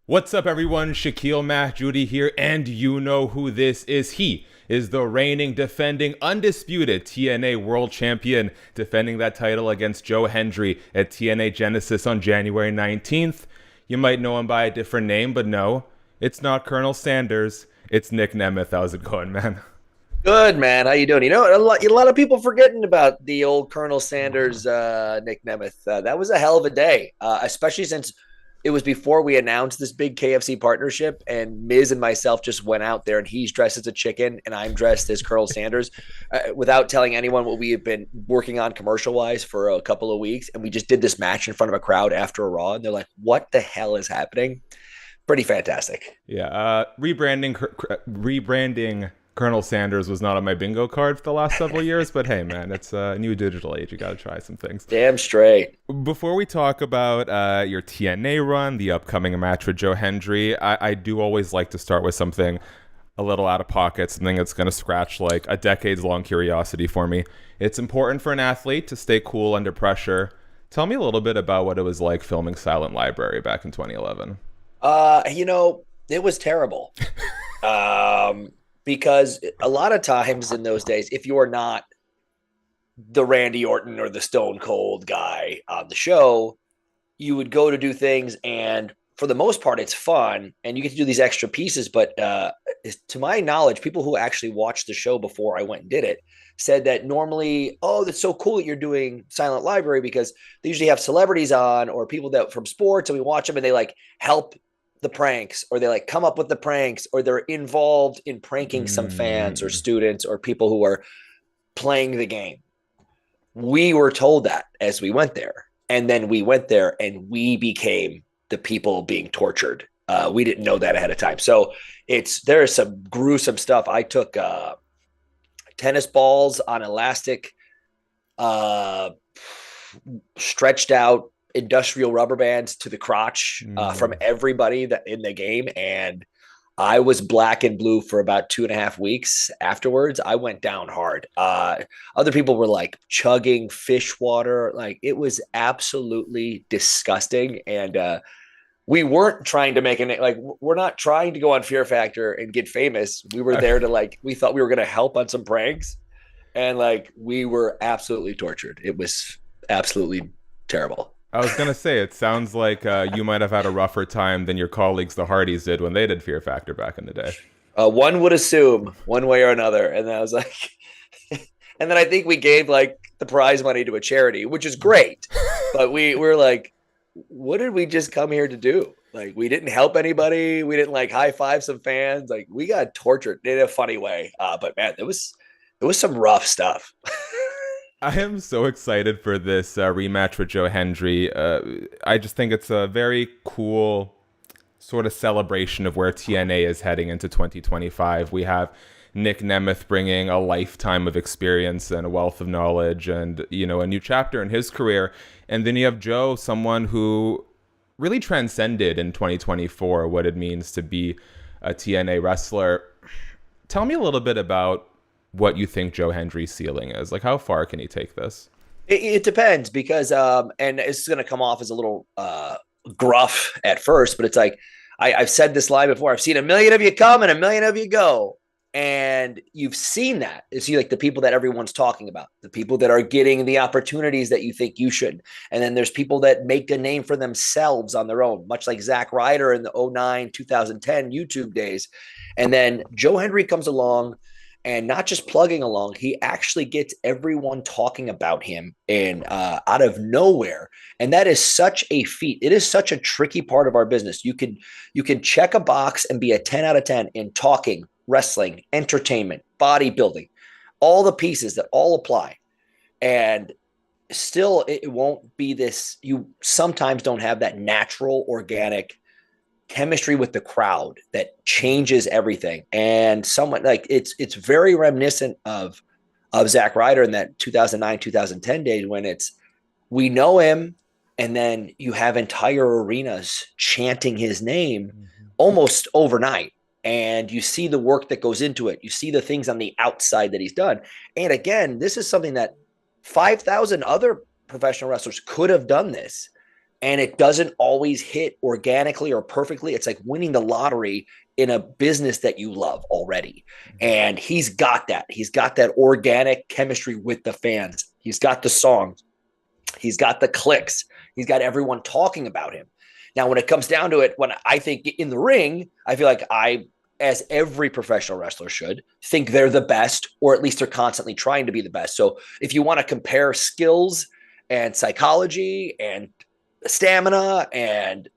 What's up, everyone? Shakiel Mahjouri here, and you know who this is. He is the reigning, defending, undisputed TNA World Champion, defending that title against Joe Hendry at TNA Genesis on January 19th. You might know him by a different name, but no, it's not Colonel Sanders. It's Nic Nemeth. How's it going, man? Good, man. How you doing? You know, a lot of people forgetting about the old Colonel Sanders, Nic Nemeth. That was a hell of a day, especially since it was before we announced this big KFC partnership, and Miz and myself just went out there, and he's dressed as a chicken, and I'm dressed as Colonel Sanders, without telling anyone what we have been working on commercial-wise for a couple of weeks, and we just did this match in front of a crowd after a Raw, and they're like, "What the hell is happening?" Pretty fantastic. Yeah, rebranding Colonel Sanders was not on my bingo card for the last several years, but hey, man, it's a new digital age. You got to try some things. Damn straight. Before we talk about your TNA run, the upcoming match with Joe Hendry, I do always like to start with something a little out of pocket, something that's going to scratch like a decades-long curiosity for me. It's important for an athlete to stay cool under pressure. Tell me a little bit about what it was like filming Silent Library back in 2011. It was terrible. Because a lot of times in those days, if you're not the Randy Orton or the Stone Cold guy on the show, you would go to do things, and for the most part, it's fun, and you get to do these extra pieces. But to my knowledge, people who actually watched the show before I went and did it said that normally, oh, that's so cool that you're doing Silent Library, because they usually have celebrities on or people that from sports, and we watch them and they like help the pranks, or they like come up with the pranks, or they're involved in pranking some fans or students or people who are playing the game. We were told that as we went there, and then we went there and we became the people being tortured. We didn't know that ahead of time. So there is some gruesome stuff. I took tennis balls on elastic, stretched out industrial rubber bands to the crotch from everybody that in the game. And I was black and blue for about 2.5 weeks afterwards. I went down hard. Other people were like chugging fish water. Like, it was absolutely disgusting. And we weren't trying to make it, like, we're not trying to go on Fear Factor and get famous. We were there to we thought we were going to help on some pranks. And like, we were absolutely tortured. It was absolutely terrible. I was going to say, it sounds like you might have had a rougher time than your colleagues, the Hardys, did when they did Fear Factor back in the day. One would assume one way or another. And then I was like, and then I think we gave like the prize money to a charity, which is great. But we're like, what did we just come here to do? Like, we didn't help anybody. We didn't like high five some fans. Like, we got tortured in a funny way. But man, it was some rough stuff. I am so excited for this rematch with Joe Hendry. I just think it's a very cool sort of celebration of where TNA is heading into 2025. We have Nic Nemeth bringing a lifetime of experience and a wealth of knowledge and, you know, a new chapter in his career. And then you have Joe, someone who really transcended in 2024 what it means to be a TNA wrestler. Tell me a little bit about what you think Joe Hendry's ceiling is. Like, how far can he take this? It depends, because and it's going to come off as a little gruff at first, but it's like, I've said this line before. I've seen a million of you come and a million of you go. And you've seen that. You see, like, the people that everyone's talking about, the people that are getting the opportunities that you think you should. And then there's people that make a name for themselves on their own, much like Zack Ryder in the 2009, 2010 YouTube days. And then Joe Hendry comes along, and not just plugging along, he actually gets everyone talking about him and out of nowhere. And that is such a feat. It is such a tricky part of our business. You can check a box and be a 10 out of 10 in talking, wrestling, entertainment, bodybuilding, all the pieces that all apply. And still, it won't be this. You sometimes don't have that natural, organic chemistry with the crowd that changes everything. And someone like it's very reminiscent of Zack Ryder in that 2009, 2010 days, when we know him, and then you have entire arenas chanting his name almost overnight. And you see the work that goes into it. You see the things on the outside that he's done. And again, this is something that 5,000 other professional wrestlers could have done this. and it doesn't always hit organically or perfectly. It's like winning the lottery in a business that you love already. And he's got that. He's got that organic chemistry with the fans. He's got the songs. He's got the clicks. He's got everyone talking about him. Now, when it comes down to it, when I think in the ring, I feel like as every professional wrestler should, think they're the best, or at least they're constantly trying to be the best. So if you want to compare skills and psychology and stamina and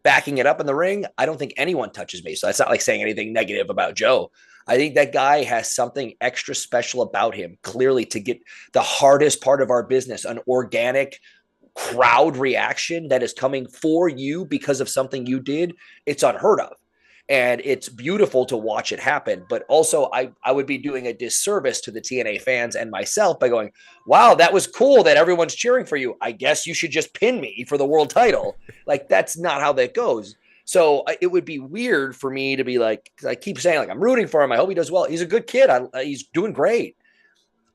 backing it up in the ring, I don't think anyone touches me. So that's not like saying anything negative about Joe. I think that guy has something extra special about him, clearly, to get the hardest part of our business, an organic crowd reaction that is coming for you because of something you did. It's unheard of. And it's beautiful to watch it happen. But also, I would be doing a disservice to the TNA fans and myself by going, wow, that was cool that everyone's cheering for you. I guess you should just pin me for the world title. Like, that's not how that goes. So it would be weird for me to be like, I keep saying, like, I'm rooting for him. I hope he does well. He's a good kid. He's doing great.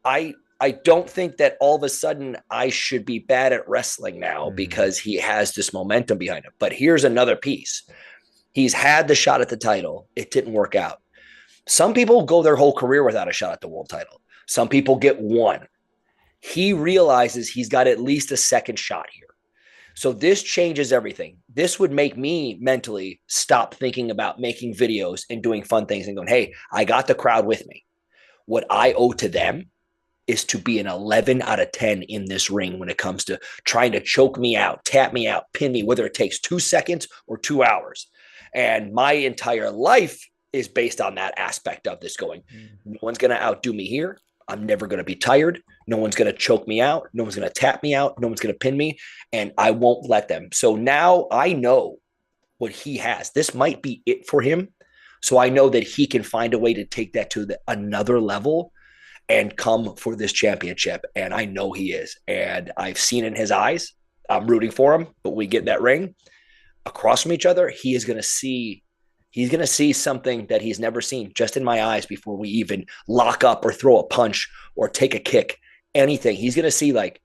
I don't think that all of a sudden I should be bad at wrestling now because he has this momentum behind him. But here's another piece. He's had the shot at the title. It didn't work out. Some people go their whole career without a shot at the world title. Some people get one. He realizes he's got at least a second shot here. So this changes everything. This would make me mentally stop thinking about making videos and doing fun things and going, hey, I got the crowd with me. What I owe to them is to be an 11 out of 10 in this ring when it comes to trying to choke me out, tap me out, pin me, whether it takes 2 seconds or 2 hours. And my entire life is based on that aspect of this going, no one's going to outdo me here. I'm never going to be tired. No one's going to choke me out. No one's going to tap me out. No one's going to pin me. And I won't let them. So now I know what he has. This might be it for him. So I know that he can find a way to take that to another level and come for this championship. And I know he is. And I've seen in his eyes. I'm rooting for him. But we get in that ring across from each other, he is going to see. He's going to see something that he's never seen just in my eyes before we even lock up or throw a punch or take a kick, anything. He's going to see like,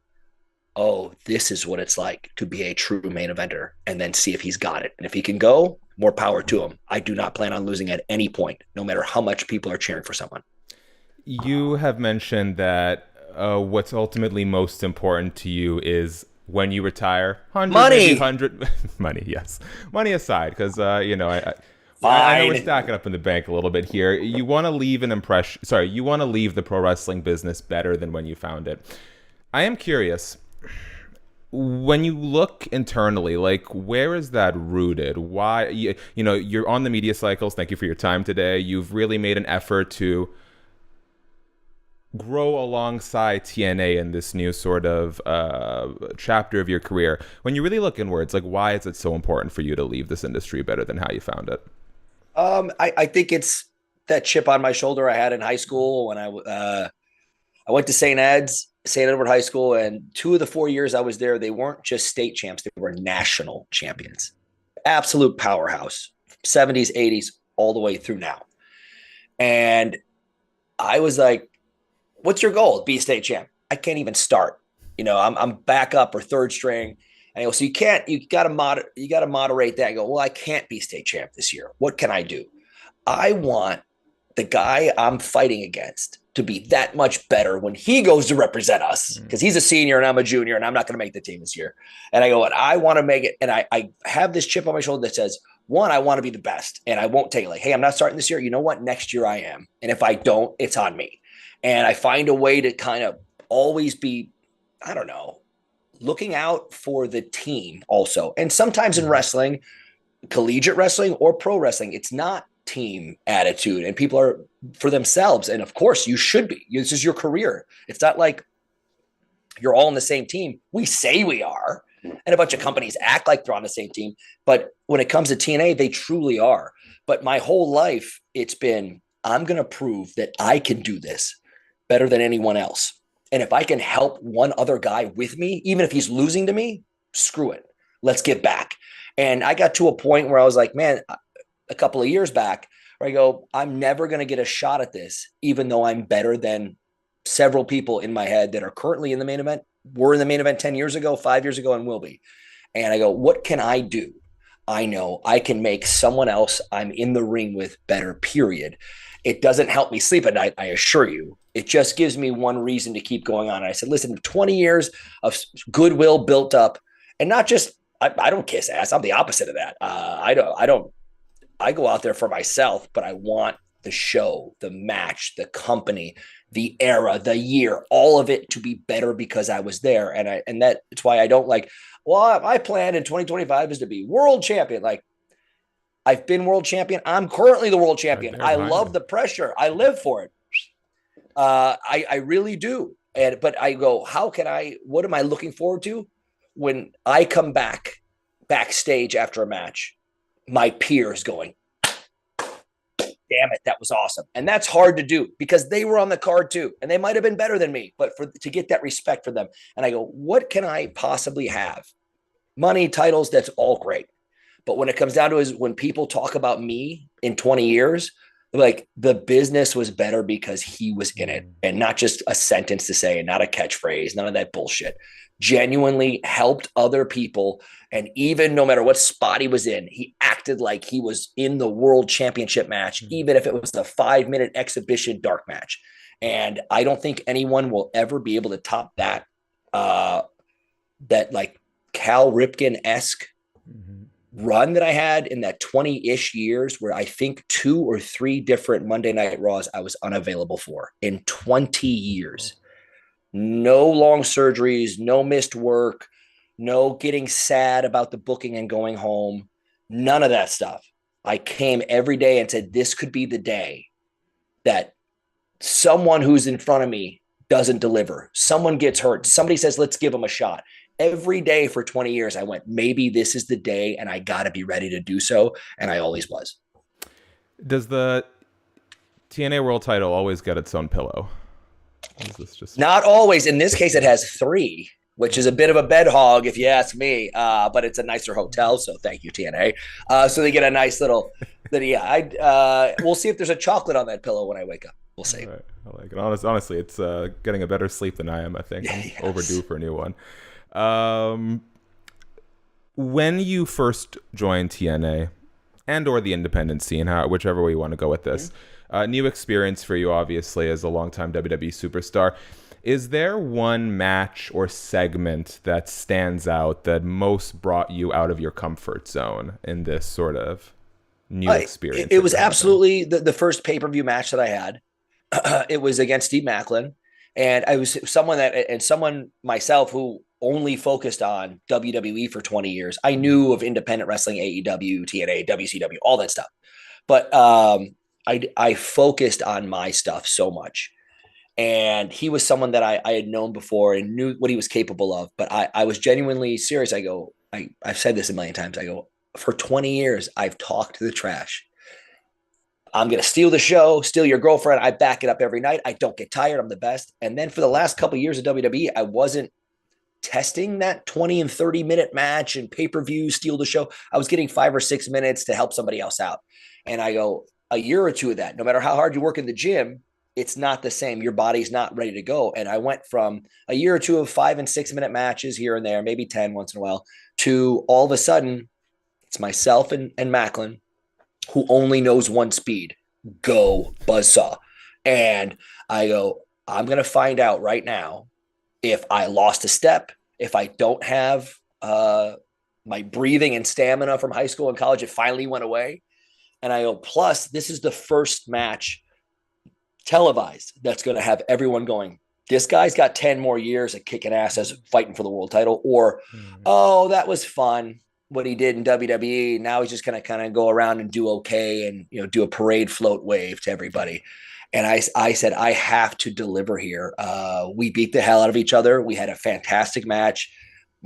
oh, this is what it's like to be a true main eventer, and then see if he's got it. And if he can go, more power to him. I do not plan on losing at any point, no matter how much people are cheering for someone. You have mentioned that what's ultimately most important to you is when you retire, money, money, yes, money aside, because I know we're stacking up in the bank a little bit here. You want to leave an impression. Sorry, you want to leave the pro wrestling business better than when you found it. I am curious. When you look internally, like, where is that rooted? Why, you're on the media cycles. Thank you for your time today. You've really made an effort to grow alongside TNA in this new sort of chapter of your career. When you really look inwards, like, why is it so important for you to leave this industry better than how you found it? I think it's that chip on my shoulder I had in high school when I went to St. Edward High School, and 2 of the 4 years I was there, they weren't just state champs, they were national champions. Absolute powerhouse, 70s, 80s, all the way through now. And I was like, what's your goal? Be a state champ. I can't even start. I'm backup or third string. And I go, so you got to moderate that. I go, well, I can't be state champ this year. What can I do? I want the guy I'm fighting against to be that much better when he goes to represent us, because he's a senior and I'm a junior and I'm not going to make the team this year. And I go, and I want to make it. And I have this chip on my shoulder that says, one, I want to be the best, and I won't take it like, hey, I'm not starting this year. You know what? Next year I am. And if I don't, it's on me. And I find a way to kind of always be, I don't know, looking out for the team also. And sometimes in wrestling, collegiate wrestling or pro wrestling, it's not team attitude and people are for themselves. And of course you should be. This is your career. It's not like you're all on the same team. We say we are, and a bunch of companies act like they're on the same team. But when it comes to TNA, they truly are. But my whole life, it's been, I'm going to prove that I can do this better than anyone else. And if I can help one other guy with me, even if he's losing to me, screw it. Let's get back. And I got to a point where I was like, man, a couple of years back, where I go, I'm never going to get a shot at this, even though I'm better than several people in my head that are currently in the main event, were in the main event 10 years ago, 5 years ago, and will be. And I go, what can I do? I know I can make someone else I'm in the ring with better, period. It doesn't help me sleep at night, I assure you. It just gives me one reason to keep going on. And I said, listen, 20 years of goodwill built up, and not just, I don't kiss ass. I'm the opposite of that. I go out there for myself, but I want the show, the match, the company, the era, the year, all of it to be better because I was there. And that's why I don't like, well, my plan in 2025 is to be world champion. Like, I've been world champion. I'm currently the world champion. I love the pressure. I live for it. I really do. But I go, what am I looking forward to when I come backstage after a match? My peers going, damn it, that was awesome. And that's hard to do because they were on the card too. And they might have been better than me, but to get that respect for them. And I go, what can I possibly have? Money, titles, that's all great. But when it comes down to is when people talk about me in 20 years, like, the business was better because he was in it, and not just a sentence to say and not a catchphrase, none of that bullshit. Genuinely helped other people. And even no matter what spot he was in, he acted like he was in the world championship match, even if it was a 5-minute exhibition dark match. And I don't think anyone will ever be able to top that, that like Cal Ripken-esque run that I had in that 20-ish years, where I think 2 or 3 different Monday Night Raws I was unavailable for in 20 years. No long surgeries, no missed work, no getting sad about the booking and going home. None of that stuff. I came every day and said, this could be the day that someone who's in front of me doesn't deliver. Someone gets hurt. Somebody says, let's give them a shot. Every day for 20 years, I went, maybe this is the day, and I got to be ready to do so. And I always was. Does the TNA World title always get its own pillow? Is this just... Not always. In this case, it has 3, which is a bit of a bed hog, if you ask me. But it's a nicer hotel, so thank you, TNA. So they get a nice little... we'll see if there's a chocolate on that pillow when I wake up. We'll see. Right. I like it. Honestly, it's getting a better sleep than I am, I think. I'm overdue for a new one. When you first joined TNA and or the independent scene, whichever way you want to go with this, new experience for you, obviously, as a longtime WWE superstar. Is there one match or segment that stands out that most brought you out of your comfort zone in this sort of new experience? It was absolutely the first pay-per-view match that I had. It was against Steve Maclin. And I was someone myself who only focused on WWE for 20 years. I knew of independent wrestling, AEW, TNA, WCW, all that stuff. But I focused on my stuff so much. And he was someone that I had known before and knew what he was capable of. But I was genuinely serious. I've said this a million times. I go, for 20 years, I've talked the trash. I'm going to steal the show, steal your girlfriend. I back it up every night. I don't get tired. I'm the best. And then for the last couple of years of WWE, I wasn't testing that 20 and 30-minute match and pay-per-view, steal the show. I was getting 5 or 6 minutes to help somebody else out. And I go, a year or 2 of that, no matter how hard you work in the gym, it's not the same. Your body's not ready to go. And I went from a year or 2 of 5 and 6 minute matches here and there, maybe 10 once in a while, to all of a sudden it's myself and Maclin, who only knows one speed, go buzzsaw. And I go, I'm going to find out right now if I lost a step, if I don't have my breathing and stamina from high school and college, it finally went away. And I go, plus this is the first match televised that's going to have everyone going, this guy's got 10 more years of kicking ass as fighting for the world title, or, oh, that was fun what he did in WWE. Now he's just going to kind of go around and do okay and, do a parade float wave to everybody. And I said, I have to deliver here. We beat the hell out of each other. We had a fantastic match.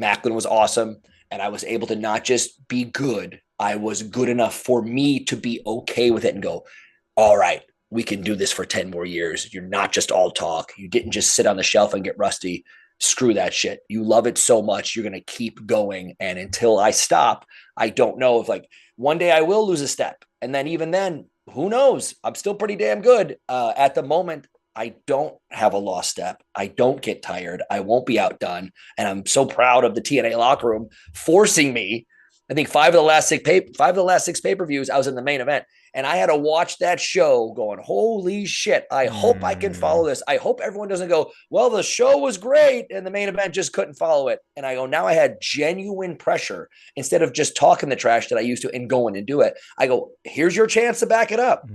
Maclin was awesome. And I was able to not just be good. I was good enough for me to be okay with it and go, all right, we can do this for 10 more years. You're not just all talk. You didn't just sit on the shelf and get rusty. Screw that shit. You love it so much. You're going to keep going. And until I stop, I don't know if one day I will lose a step. And then even then, who knows? I'm still pretty damn good. At the moment, I don't have a lost step. I don't get tired. I won't be outdone. And I'm so proud of the TNA locker room forcing me. I think 5 of the last 6 pay-per-views, I was in the main event. And I had to watch that show going, holy shit, I hope I can follow this. I hope everyone doesn't go, well, the show was great and the main event just couldn't follow it. And I go, now I had genuine pressure instead of just talking the trash that I used to and going and do it. I go, here's your chance to back it up.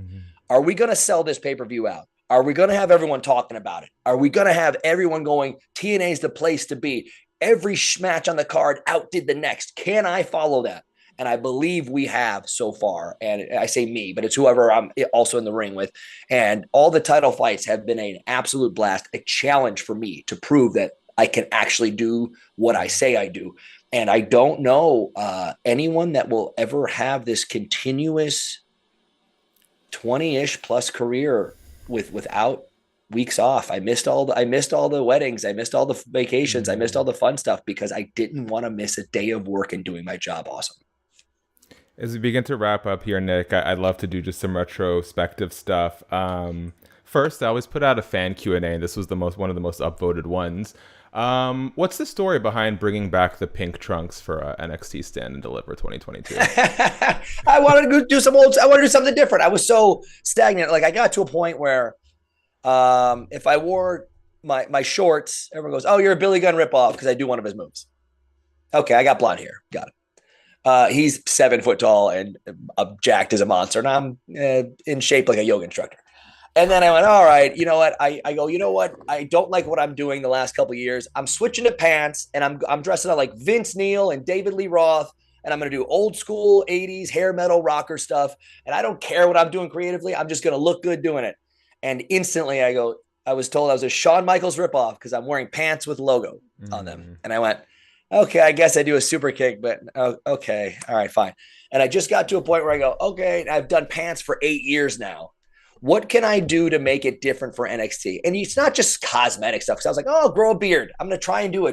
Are we going to sell this pay-per-view out? Are we going to have everyone talking about it? Are we going to have everyone going, TNA is the place to be? Every match on the card outdid the next. Can I follow that? And I believe we have so far. And I say me, but it's whoever I'm also in the ring with. And all the title fights have been an absolute blast, a challenge for me to prove that I can actually do what I say I do. And I don't know anyone that will ever have this continuous 20-ish plus career without weeks off. I missed all the weddings. I missed all the vacations. I missed all the fun stuff because I didn't want to miss a day of work and doing my job awesome. As we begin to wrap up here, Nick, I'd love to do just some retrospective stuff. First, I always put out a fan Q&A, and this was one of the most upvoted ones. What's the story behind bringing back the pink trunks for NXT Stand and Deliver 2022? I wanted to do something different. I was so stagnant. Like I got to a point where if I wore my shorts, everyone goes, oh, you're a Billy Gunn ripoff because I do one of his moves. Okay, I got blonde hair. Got it. He's 7 foot tall and jacked as a monster, and I'm in shape like a yoga instructor. And then I went, all right, you know what? I go, you know what? I don't like what I'm doing the last couple of years. I'm switching to pants, and I'm dressing up like Vince Neil and David Lee Roth, and I'm going to do old school 80s hair metal rocker stuff. And I don't care what I'm doing creatively. I'm just going to look good doing it. And instantly I was told I was a Shawn Michaels ripoff because I'm wearing pants with logo on them. And I went, okay, I guess I do a super kick, but okay. All right, fine. And I just got to a point where I go, okay, I've done pants for 8 years now. What can I do to make it different for NXT? And it's not just cosmetic stuff. Because I was like, oh, grow a beard. I'm going to try and do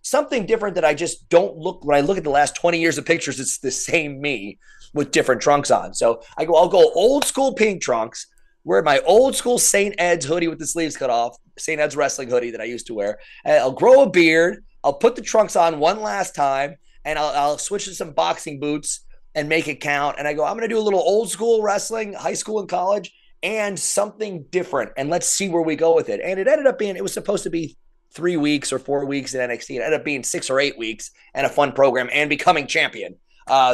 something different that I just don't look. When I look at the last 20 years of pictures, it's the same me with different trunks on. So I go, I'll go old school pink trunks, wear my old school St. Ed's hoodie with the sleeves cut off, St. Ed's wrestling hoodie that I used to wear. And I'll grow a beard. I'll put the trunks on one last time, and I'll switch to some boxing boots and make it count. And I go, I'm going to do a little old school wrestling, high school and college, and something different. And let's see where we go with it. And it ended up being, it was supposed to be 3 weeks or 4 weeks in NXT. It ended up being 6 or 8 weeks and a fun program and becoming champion.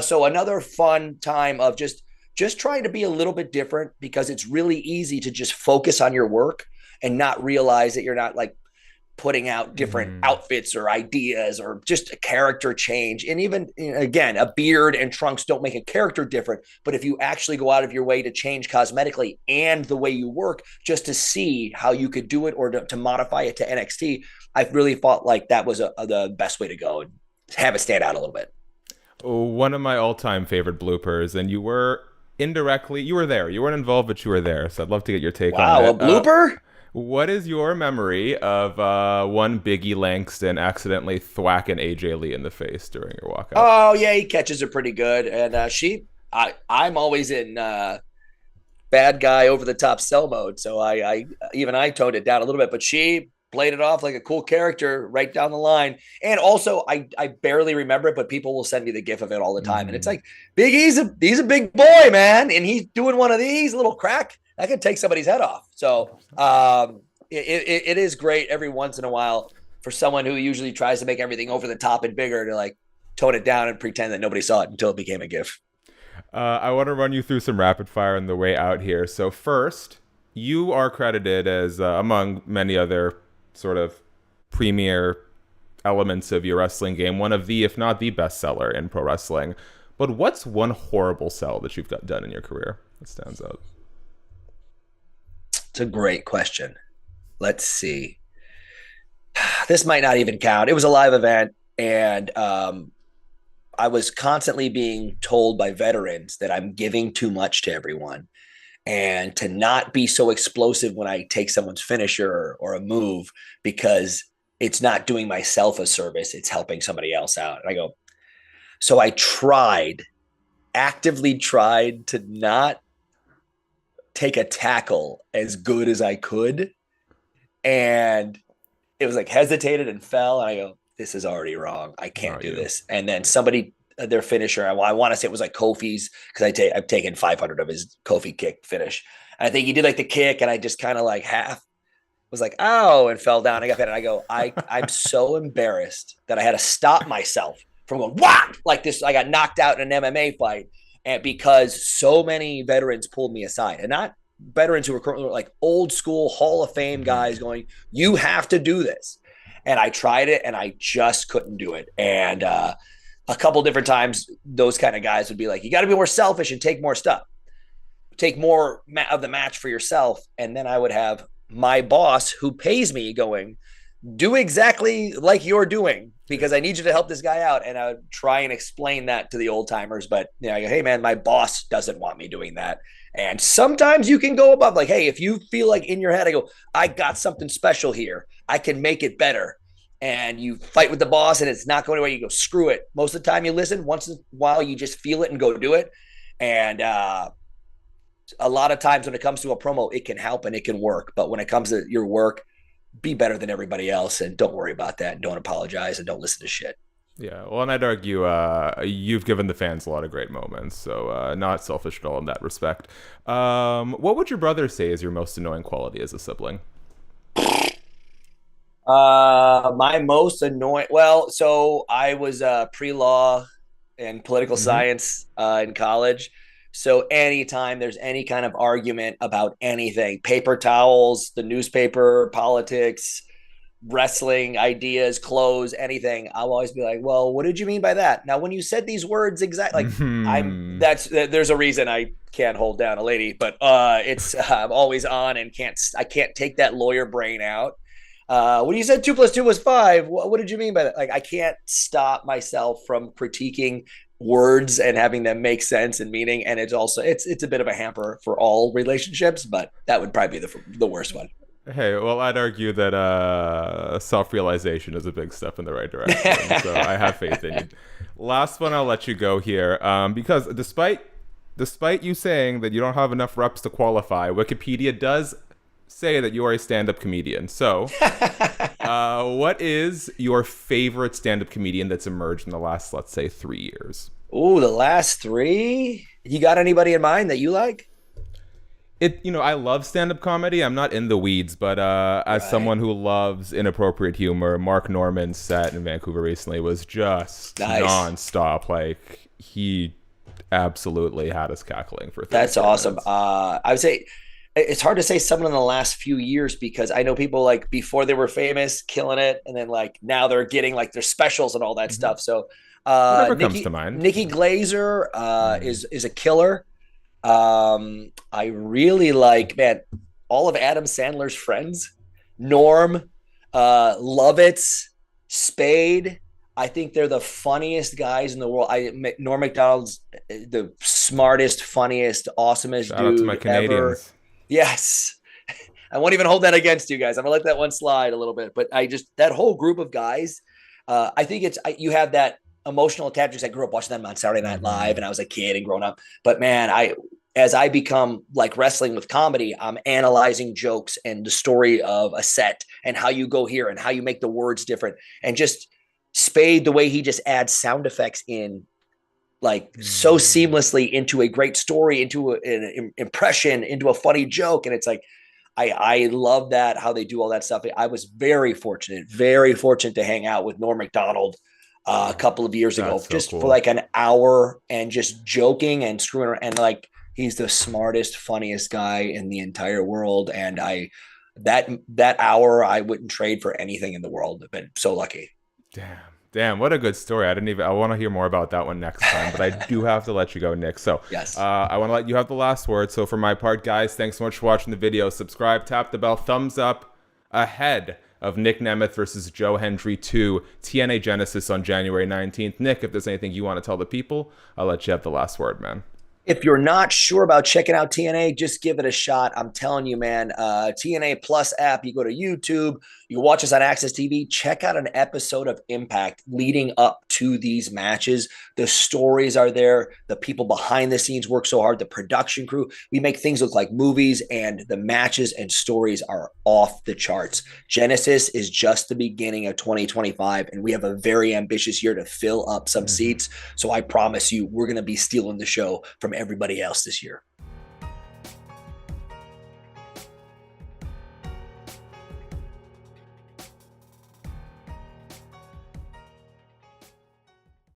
So another fun time of just trying to be a little bit different, because it's really easy to just focus on your work and not realize that you're not like putting out different outfits or ideas or just a character change. And even, again, a beard and trunks don't make a character different. But if you actually go out of your way to change cosmetically and the way you work just to see how you could do it or to modify it to NXT, I really felt like that was the best way to go and have it stand out a little bit. One of my all-time favorite bloopers, and you were there. You weren't involved, but you were there. So I'd love to get your take on it. Wow, a blooper? What is your memory of one Biggie Langston accidentally thwacking AJ Lee in the face during your walkout? Oh, yeah, he catches her pretty good. And I'm always in bad guy over the top sell mode. So I toned it down a little bit, but she played it off like a cool character right down the line. And also I barely remember it, but people will send me the gif of it all the time. And it's like, he's a big boy, man. And he's doing one of these little crack that could take somebody's head off. So it is great every once in a while for someone who usually tries to make everything over the top and bigger to like tone it down and pretend that nobody saw it until it became a gif. I want to run you through some rapid fire on the way out here. So first, you are credited as, among many other sort of premier elements of your wrestling game, one of the, if not the best seller in pro wrestling. But what's one horrible sell that you've done in your career that stands out? It's a great question. Let's see. This might not even count. It was a live event, and I was constantly being told by veterans that I'm giving too much to everyone, and to not be so explosive when I take someone's finisher or a move, because it's not doing myself a service. It's helping somebody else out. And I go, so I actively tried to not take a tackle as good as I could. And it was like hesitated and fell. And I go, this is already wrong. I can't do this. And then somebody, their finisher, I want to say it was like Kofi's, because I've taken 500 of his Kofi kick finish. And I think he did like the kick, and I just kind of like half was like, oh, and fell down. I got hit, and I go, I'm so embarrassed that I had to stop myself from going, whack, like this. I got knocked out in an MMA fight, and because so many veterans pulled me aside, and not veterans who were currently like old school Hall of Fame guys going, you have to do this. And I tried it, and I just couldn't do it. And a couple different times, those kind of guys would be like, you got to be more selfish and take more stuff. Take more of the match for yourself. And then I would have my boss who pays me going, do exactly like you're doing, because I need you to help this guy out. And I would try and explain that to the old timers. But I go, hey man, my boss doesn't want me doing that. And sometimes you can go above, like, hey, if you feel like in your head, I go, I got something special here, I can make it better. And you fight with the boss and it's not going away, you go, screw it. Most of the time you listen, once in a while you just feel it and go do it. And a lot of times when it comes to a promo, it can help and it can work. But when it comes to your work, be better than everybody else, and don't worry about that, and don't apologize, and don't listen to shit. Yeah, well, and I'd argue you've given the fans a lot of great moments, so not selfish at all in that respect. What would your brother say is your most annoying quality as a sibling? My most annoying, well, so I was pre-law and political science in college. So anytime there's any kind of argument about anything, paper towels, the newspaper, politics, wrestling, ideas, clothes, anything, I'll always be like, well, what did you mean by that? Now, when you said these words exactly, like there's a reason I can't hold down a lady, but it's I'm always on and I can't take that lawyer brain out. When you said 2 + 2 was 5, what did you mean by that? Like, I can't stop myself from critiquing words and having them make sense and meaning. And it's a bit of a hamper for all relationships, but that would probably be the worst one. Hey, well, I'd argue that self-realization is a big step in the right direction. So I have faith in you. Last one, I'll let you go here, because despite you saying that you don't have enough reps to qualify, Wikipedia does say that you are a stand-up comedian. So what is your favorite stand-up comedian that's emerged in the last, let's say, 3 years? Oh, the last 3? You got anybody in mind that you like? I love stand-up comedy. I'm not in the weeds, but as someone who loves inappropriate humor, Mark Norman's set in Vancouver recently was just nonstop. Like, he absolutely had us cackling for 30 That's awesome. minutes. I would say it's hard to say someone in the last few years, because I know people like before they were famous, killing it, and then like now they're getting like their specials and all that stuff. So Whatever comes to mind. Nikki Glazer is a killer. I really like, man, all of Adam Sandler's friends, Norm, Lovitz, Spade. I think they're the funniest guys in the world. Norm Macdonald's the smartest, funniest, awesomest Shout dude out to my Canadians. ever. Yes. I won't even hold that against you guys. I'm gonna let that one slide a little bit, but that whole group of guys, I think you have that emotional attachment. I grew up watching them on Saturday Night Live, and I was a kid and growing up. But man, as I become like wrestling with comedy, I'm analyzing jokes and the story of a set and how you go here and how you make the words different. And just Spade, the way he just adds sound effects in like so seamlessly into a great story, into an impression, into a funny joke. And it's like, I love that, how they do all that stuff. I was very fortunate to hang out with Norm Macdonald a couple of years ago, just for like an hour and just joking and screwing around. And like, he's the smartest, funniest guy in the entire world. And that hour I wouldn't trade for anything in the world. I've been so lucky. Damn, what a good story. I want to hear more about that one next time, but I do have to let you go, Nick. So yes, I want to let you have the last word. So for my part, guys, thanks so much for watching the video. Subscribe, tap the bell, thumbs up ahead of Nic Nemeth versus Joe Hendry 2, TNA Genesis on January 19th. Nick, if there's anything you want to tell the people, I'll let you have the last word, man. If you're not sure about checking out TNA, just give it a shot. I'm telling you, man, TNA Plus app, you go to YouTube, You watch us on Access TV, check out an episode of Impact leading up to these matches. The stories are there. The people behind the scenes work so hard. The production crew, we make things look like movies, and the matches and stories are off the charts. Genesis is just the beginning of 2025, and we have a very ambitious year to fill up some seats. So I promise you, we're going to be stealing the show from everybody else this year.